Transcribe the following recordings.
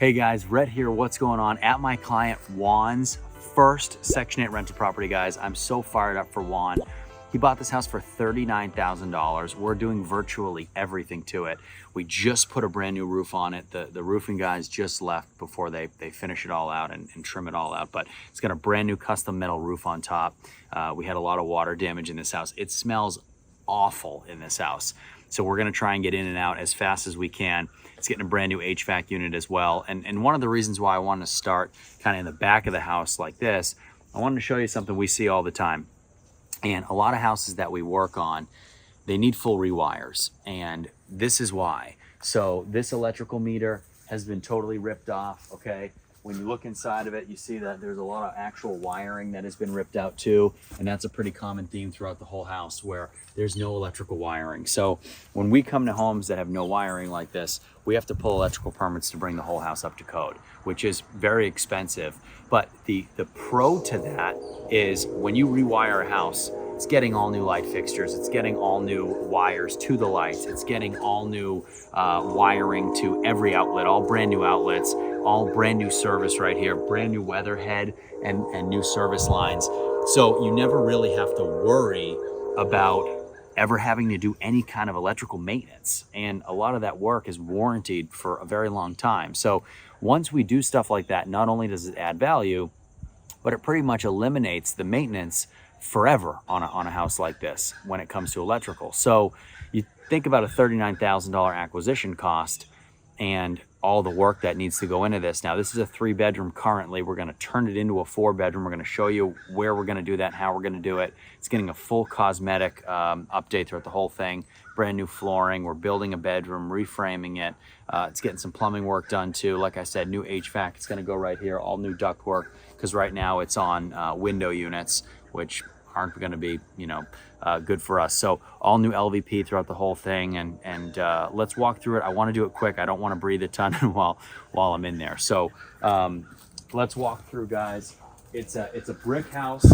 Hey guys, Rhett here. What's going on? At my client Juan's first Section 8 rental property, guys. I'm so fired up for Juan. He bought this house for $39,000. We're doing virtually everything to it. We just put a brand new roof on it. The roofing guys just left before they finish it all out and trim it all out. But it's got a brand new custom metal roof on top. We had a lot of water damage in this house. It smells awful in this house. So we're gonna try and get in and out as fast as we can. It's getting a brand new HVAC unit as well. And one of the reasons why I wanted to start kind of in the back of the house like this, I wanted to show you something we see all the time. And a lot of houses that we work on, they need full rewires. And this is why. So this electrical meter has been totally ripped off, okay? When you look inside of it, you see that there's a lot of actual wiring that has been ripped out too. And that's a pretty common theme throughout the whole house where there's no electrical wiring. So when we come to homes that have no wiring like this, we have to pull electrical permits to bring the whole house up to code, which is very expensive. But the pro to that is when you rewire a house, it's getting all new light fixtures. It's getting all new wires to the lights. It's getting all new wiring to every outlet, all brand new outlets, all brand new service right here, brand new weather head and new service lines. So you never really have to worry about ever having to do any kind of electrical maintenance. And a lot of that work is warranted for a very long time. So once we do stuff like that, not only does it add value, but it pretty much eliminates the maintenance forever on a house like this when it comes to electrical. So you think about a $39,000 acquisition cost and all the work that needs to go into this. Now, this is a 3-bedroom currently. We're gonna turn it into a 4-bedroom. We're gonna show you where we're gonna do that and how we're gonna do it. It's getting a full cosmetic update throughout the whole thing. Brand new flooring. We're building a bedroom, reframing it. It's getting some plumbing work done too. Like I said, new HVAC. It's gonna go right here, all new duct work, because right now it's on window units, which aren't going to be, good for us. So all new LVP throughout the whole thing, and let's walk through it. I want to do it quick. I don't want to breathe a ton while I'm in there. So let's walk through, guys. It's a brick house,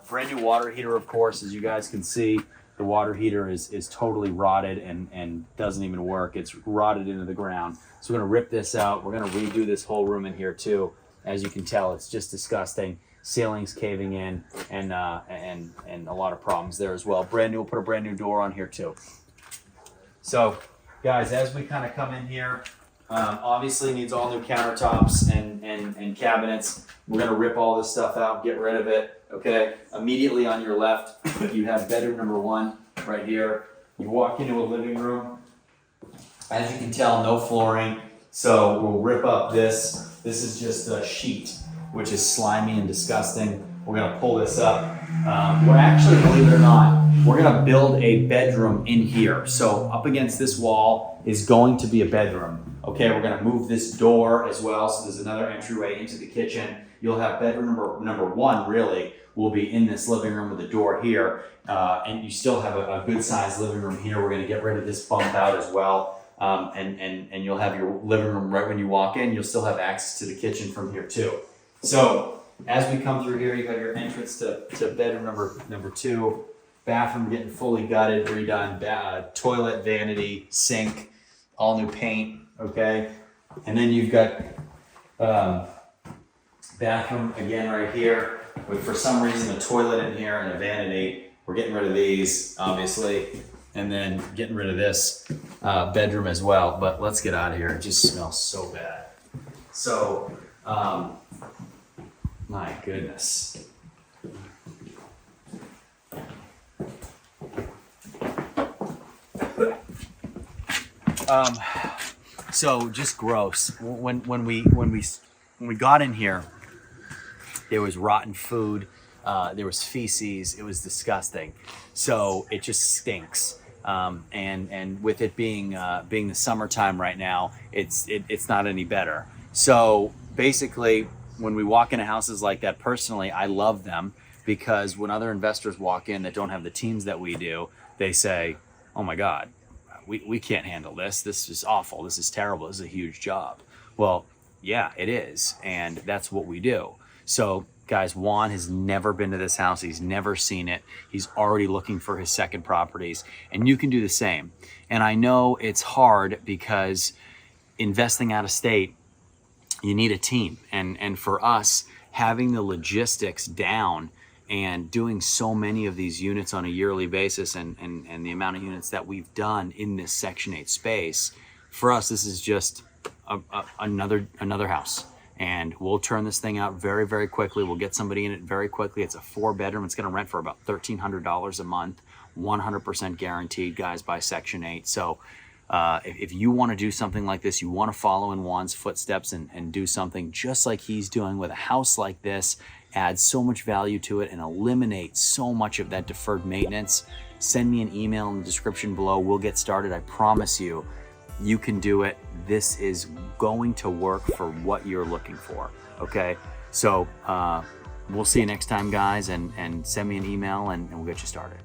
brand new water heater, of course, as you guys can see. The water heater is totally rotted and doesn't even work. It's rotted into the ground. So we're going to rip this out. We're going to redo this whole room in here too. As you can tell, it's just disgusting. Ceilings caving in and a lot of problems there as well. Brand new, we'll put a brand new door on here too. So guys, as we kind of come in here, obviously needs all new countertops and cabinets. We're gonna rip all this stuff out, get rid of it, okay? Immediately on your left, you have bedroom number 1 right here. You walk into a living room. As you can tell, no flooring. So we'll rip up this. This is just a sheet, which is slimy and disgusting. We're gonna pull this up. We're actually, believe it or not, we're gonna build a bedroom in here. So up against this wall is going to be a bedroom. Okay, we're gonna move this door as well. So there's another entryway into the kitchen. You'll have bedroom number 1 really will be in this living room with a door here. And you still have a good sized living room here. We're gonna get rid of this bump out as well. And you'll have your living room right when you walk in. You'll still have access to the kitchen from here too. So as we come through here, you have your entrance to bedroom number 2, bathroom getting fully gutted, redone, toilet, vanity, sink, all new paint, okay? And then you've got bathroom again right here with, for some reason, a toilet in here and a vanity. We're getting rid of these, obviously, and then getting rid of this bedroom as well. But let's get out of here. It just smells so bad. So, my goodness. So just gross. When we got in here, there was rotten food. There was feces. It was disgusting. So it just stinks. And with it being the summertime right now, it's not any better. So basically, when we walk into houses like that, personally, I love them because when other investors walk in that don't have the teams that we do, they say, oh my God, we can't handle this. This is awful. This is terrible. This is a huge job. Well, yeah, it is. And that's what we do. So guys, Juan has never been to this house. He's never seen it. He's already looking for his second properties, and you can do the same. And I know it's hard because investing out of state you need a team. And for us, having the logistics down and doing so many of these units on a yearly basis, and the amount of units that we've done in this Section 8 space, for us, this is just another house. And we'll turn this thing out very, very quickly. We'll get somebody in it very quickly. It's a 4-bedroom. It's going to rent for about $1,300 a month, 100% guaranteed, guys, by Section 8. So if you want to do something like this, you want to follow in Juan's footsteps and do something just like he's doing with a house like this, add so much value to it and eliminate so much of that deferred maintenance, send me an email in the description below. We'll get started. I promise you, you can do it. This is going to work for what you're looking for. Okay. So we'll see you next time, guys, and send me an email and we'll get you started.